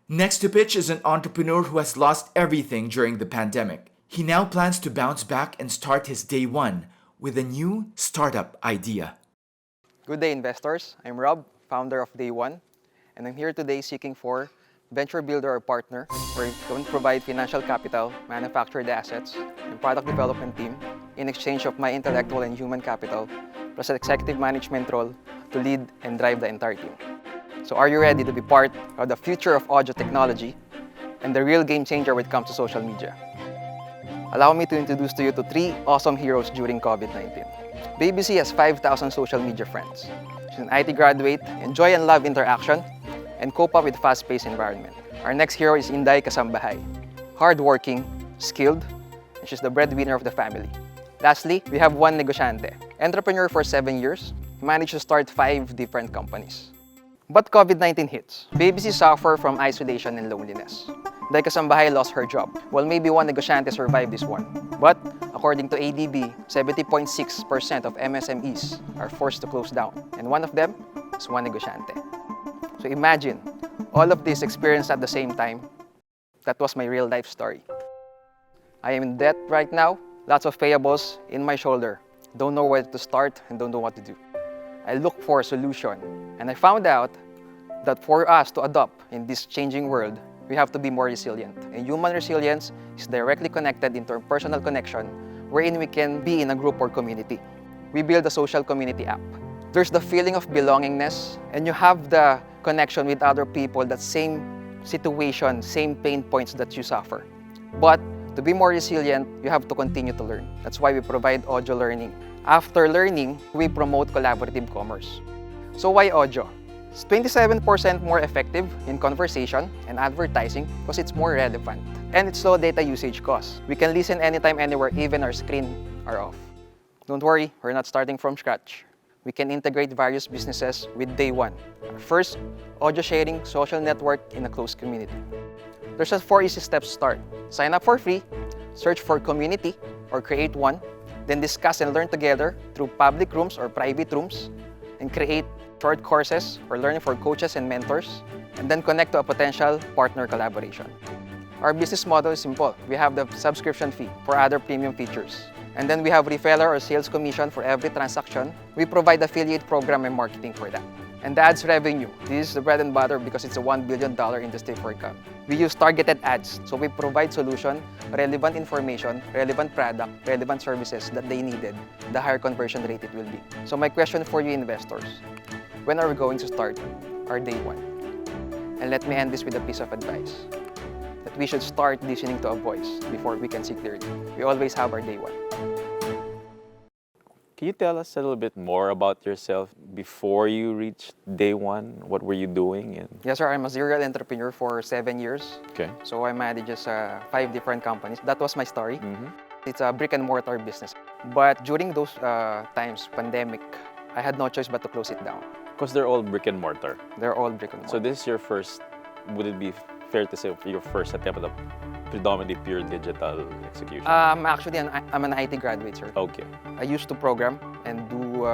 Next to pitch is an entrepreneur who has lost everything during the pandemic. He now plans to bounce back and start his day one with a new startup idea. Good day, investors. I'm Rob, founder of Day One, and I'm here today seeking for venture builder or partner where we can provide financial capital, manufactured assets, and product development team in exchange of my intellectual and human capital, plus an executive management role to lead and drive the entire team. So are you ready to be part of the future of audio technology and the real game changer when it comes to social media? Allow me to introduce to you to three awesome heroes during COVID-19. Baby C has 5,000 social media friends. She's an IT graduate, enjoy and love interaction, and cope up with fast-paced environment. Our next hero is Inday Kasambahay. Hardworking, skilled, and she's the breadwinner of the family. Lastly, we have Juan Negosyante. Entrepreneur for 7 years, he managed to start 5 different companies. But COVID-19 hits. Baby C suffer from isolation and loneliness. Inday Kasambahay lost her job, while maybe Juan Negosyante survived this one. But according to ADB, 70.6% of MSMEs are forced to close down, and one of them is Juan Negosyante. So imagine, all of this experienced at the same time. That was my real life story. I am in debt right now, lots of payables in my shoulder. Don't know where to start and don't know what to do. I look for a solution, and I found out that for us to adopt in this changing world, we have to be more resilient. And human resilience is directly connected into personal connection, wherein we can be in a group or community. We build a social community app. There's the feeling of belongingness, and you have the connection with other people, that same situation, same pain points that you suffer. But to be more resilient, you have to continue to learn. That's why we provide audio learning. After learning, we promote collaborative commerce. So why audio? It's 27% more effective in conversation and advertising because it's more relevant. And it's low data usage cost. We can listen anytime, anywhere, even our screen are off. Don't worry, we're not starting from scratch. We can integrate various businesses with Day One, our first audio sharing social network in a closed community. There's just 4 easy steps to start. Sign up for free, search for community or create one, then discuss and learn together through public rooms or private rooms, and create short courses or learning for coaches and mentors, and then connect to a potential partner collaboration. Our business model is simple. We have the subscription fee for other premium features. And then we have reseller or sales commission for every transaction. We provide affiliate program and marketing for that. And the ads revenue. This is the bread and butter because it's a $1 billion industry for income. We use targeted ads. So we provide solution, relevant information, relevant product, relevant services that they needed. The higher conversion rate it will be. So my question for you investors, when are we going to start our Day One? And let me end this with a piece of advice. That we should start listening to a voice before we can see clearly. We always have our Day One. Can you tell us a little bit more about yourself before you reached Day One? What were you doing? Yes, sir. I'm a serial entrepreneur for 7 years. Okay. So I manage 5 different companies. That was my story. It's a brick and mortar business. But during those times, pandemic, I had no choice but to close it down. Because they're all brick and mortar. They're all brick and mortar. So this is your first, would it be fair to say, your first attempt at a predominantly pure digital execution? Actually, I'm an IT graduate, sir. Okay. I used to program and do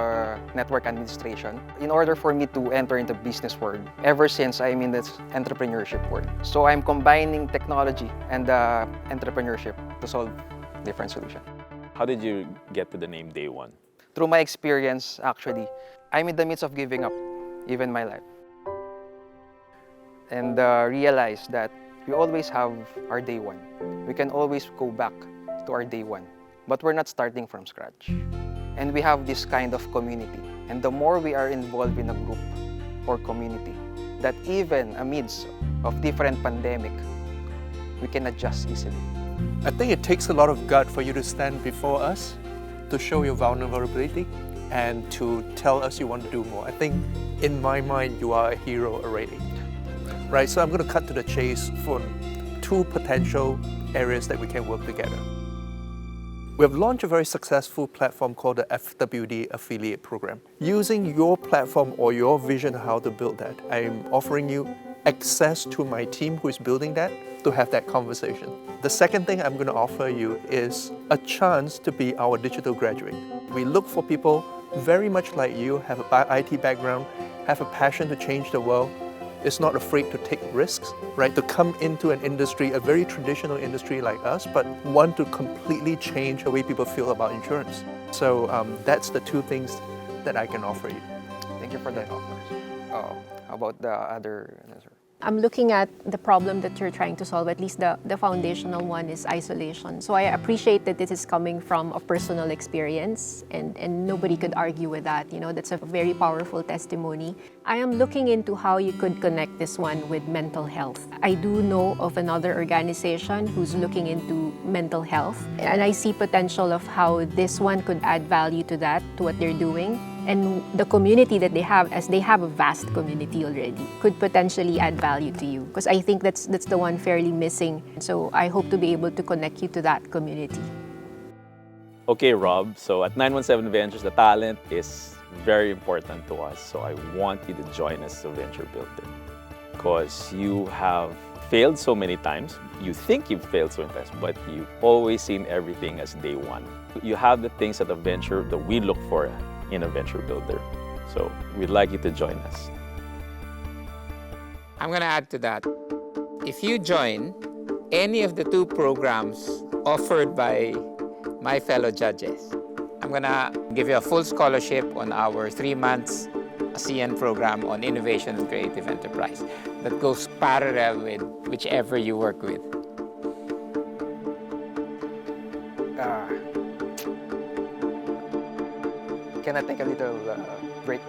network administration in order for me to enter into business world ever since I'm in this entrepreneurship world. So I'm combining technology and entrepreneurship to solve different solutions. How did you get to the name Day One? Through my experience, actually, I'm in the midst of giving up, even my life. And realize that we always have our Day One. We can always go back to our Day One, but we're not starting from scratch. And we have this kind of community. And the more we are involved in a group or community, that even amidst of different pandemic, we can adjust easily. I think it takes a lot of gut for you to stand before us, to show your vulnerability, and to tell us you want to do more. I think in my mind, you are a hero already. Right, so I'm going to cut to the chase for 2 potential areas that we can work together. We have launched a very successful platform called the FWD Affiliate Program. Using your platform or your vision of how to build that, I'm offering you access to my team who is building that to have that conversation. The second thing I'm going to offer you is a chance to be our digital graduate. We look for people very much like you, have an IT background, have a passion to change the world, is not afraid to take risks, right? To come into an industry, a very traditional industry like us, but want to completely change the way people feel about insurance. So that's the two things that I can offer you. Thank you for that offer. How about the other answer? I'm looking at the problem that you're trying to solve, at least the foundational one is isolation. So I appreciate that this is coming from a personal experience and nobody could argue with that. You know, that's a very powerful testimony. I am looking into how you could connect this one with mental health. I do know of another organization who's looking into mental health, and I see potential of how this one could add value to that, to what they're doing. And the community that they have, as they have a vast community already, could potentially add value to you. Because I think that's the one fairly missing. So I hope to be able to connect you to that community. Okay, Rob. So at 917 Ventures, the talent is very important to us. So I want you to join us as a venture builder. Because you have failed so many times. You think you've failed so many times, but you've always seen everything as day one. You have the things that we look for in a venture builder. So we'd like you to join us. I'm going to add to that. If you join any of the two programs offered by my fellow judges, I'm going to give you a full scholarship on our 3 months CN program on innovation and creative enterprise that goes parallel with whichever you work with. Can I take a little break?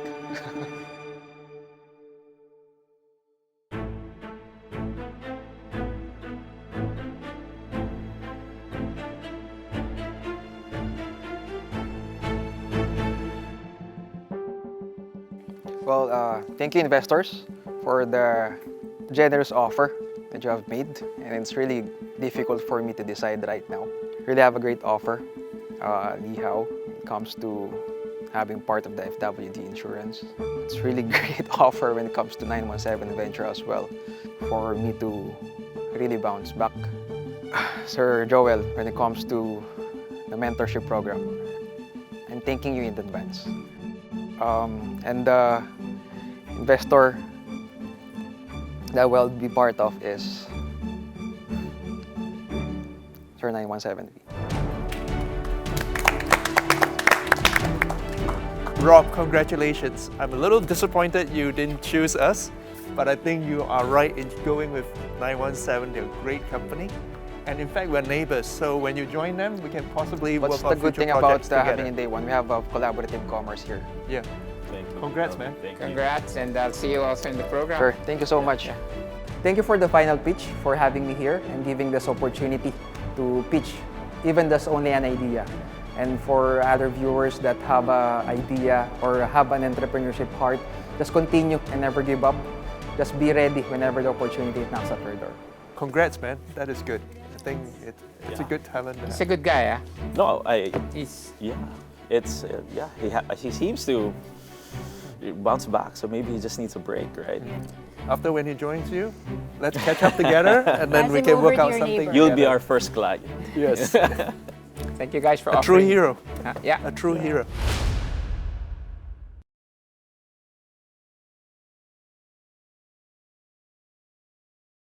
Well, thank you investors for the generous offer that you have made, and it's really difficult for me to decide right now. Really have a great offer, Lee Hao, when it comes to having part of the FWD insurance. It's really great offer when it comes to 917 Venture as well, for me to really bounce back. Sir Joel, when it comes to the mentorship program, I'm thanking you in advance. And the investor that will be part of is Sir 917V. Rob, congratulations. I'm a little disappointed you didn't choose us, but I think you are right in going with 917. They're a great company. And in fact, we're neighbors, so when you join them, we can possibly work on What's the good future thing about projects together. having a day one? We have a collaborative commerce here. Yeah. Thank you. Congrats, man. Thank you. Congrats, and I'll see you also in the program. Sure, thank you so much. Thank you for the final pitch, for having me here and giving this opportunity to pitch, even that's only an idea. And for other viewers that have an idea or have an entrepreneurship heart, just continue and never give up. Just be ready whenever the opportunity knocks at your door. Congrats, man. That is good. I think it's a Yeah. good talent. He's a good guy, No, He's he seems to bounce back, so maybe he just needs a break, right? After when he joins you, let's catch up together and then Pass we him can over work to out your something neighbor. You'll be together. our first client. Yes. thank you guys for A true offering. hero. Yeah. A true hero.